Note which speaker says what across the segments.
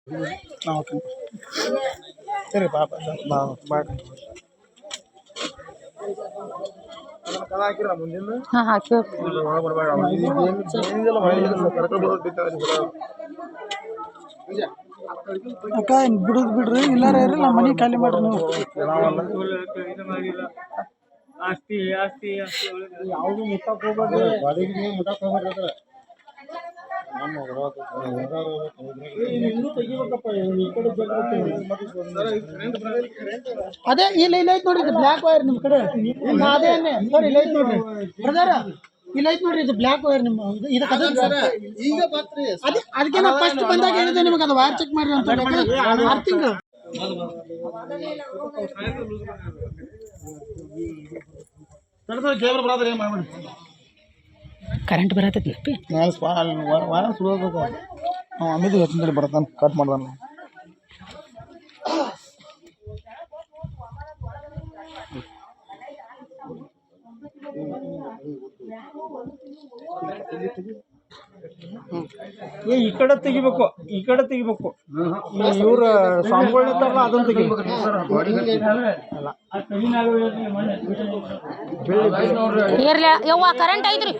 Speaker 1: Okay ಸರಿ ಪಾಪ ಬಾಯ್.
Speaker 2: ಹಾಂ ಹಾಕಿ
Speaker 1: ಅಕ್ಕ ಬಿಡುದು ಬಿಡ್ರಿ ಇಲ್ಲಾರ ಇರ್ರಿ ನಮ್ಮ ಮನೆ ಖಾಲಿ ಮಾಡ್ರಿ ನೀವು.
Speaker 3: ಆಸ್ತಿ ಆಸ್ತಿ
Speaker 1: ಯಾವುದು ಮುಟ್ಟಕ್ಕೆ ಹೋಗ್ಬೇಡ್ರಿ. ಅದೇ ಇಲ್ಲ ಐತ್ ನೋಡ್ರಿ ಇದು ಬ್ಲ್ಯಾಕ್ ವೈರ್ ನಿಮ್ಮ ಕಡೆ. ಅದೇ ಸರ್ ಇಲ್ಲ ಐತ್ ನೋಡ್ರಿ ಬ್ರದರ್, ಇಲ್ಲ ಐತ್ ನೋಡ್ರಿ ಇದು ಬ್ಲ್ಯಾಕ್ ವೈರ್ ನಿಮ್ಮ ಇದು ಈಗ ಅದಕ್ಕೆ ನಾ ಫಸ್ಟ್ ಬಂದಾಗ ಹೇಳಿದೆ ನಿಮಗೆ ಅದು ವೈರ್ ಚೆಕ್ ಮಾಡ್ರಿ ಅಂತ. ಅರ್ಥಿಂಗ್
Speaker 2: ಕರೆಂಟ್ ಬರತೈತಿ
Speaker 1: ಅಮಿದು ಹೆಚ್ಚಿನ ಬರ್ತಾನೆ ಕಟ್ ಮಾಡ್ದಾನ.
Speaker 3: ಈ ಕಡೆ ತೆಗಿಬೇಕು, ಈ ಕಡೆ ತೆಗಿಬೇಕು. ಇವ್ರ ಸ್ವಾಮಿಗಳು ಇರ್ತಾರಲ್ಲ ಅದನ್ನ ತೆಗಿಬೇಕು.
Speaker 2: ಇರ್ಲಿ ಯವ್ವ ಕರೆಂಟ್ ಐತ್ರಿ.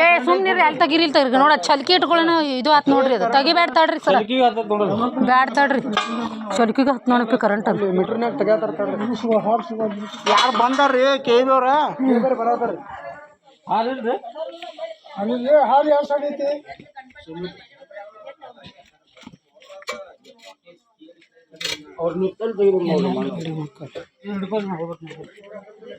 Speaker 2: ಏ ಸುಮ್ನಿರಿ ಅಲ್ಲಿ ತೆಗೀರಿ ಇಲ್ಲಿ ತೆಗೀರಿ ನೋಡ ಚಲ್ಕಿ ಇಟ್ಕೊಳ್ಳೋಣ ಇದು ಆತ್ ನೋಡ್ರಿ. ಅದು ತೆಗಿಬ್ಯಾಡ ತಡ್ರಿ ಸರ್, ಬ್ಯಾಡ ತಡ್ರಿ. ಚಲ್ಕಿಗೆ ಹತ್ತು ನೋಡಕ್ಕೆ ಕರೆಂಟ್ ಅಂತ
Speaker 1: ಮೀಟ್ರ್ನಾಗ ತೆಗ್ಯಾತಾರ. ಯಾರು ಬಂದಾರ್ರಿ ಕೇಳಿದವ್ರ ಬರತಾರ್ರಿ. ಅಲ್ಲಿ ಹಾಲು ಯಾವ ಸೈಡ್ ಐತಿ? ಅವ್ರ ನಿತ್ತಲ್ಲಿ ತೆಗಿಬೇಕು.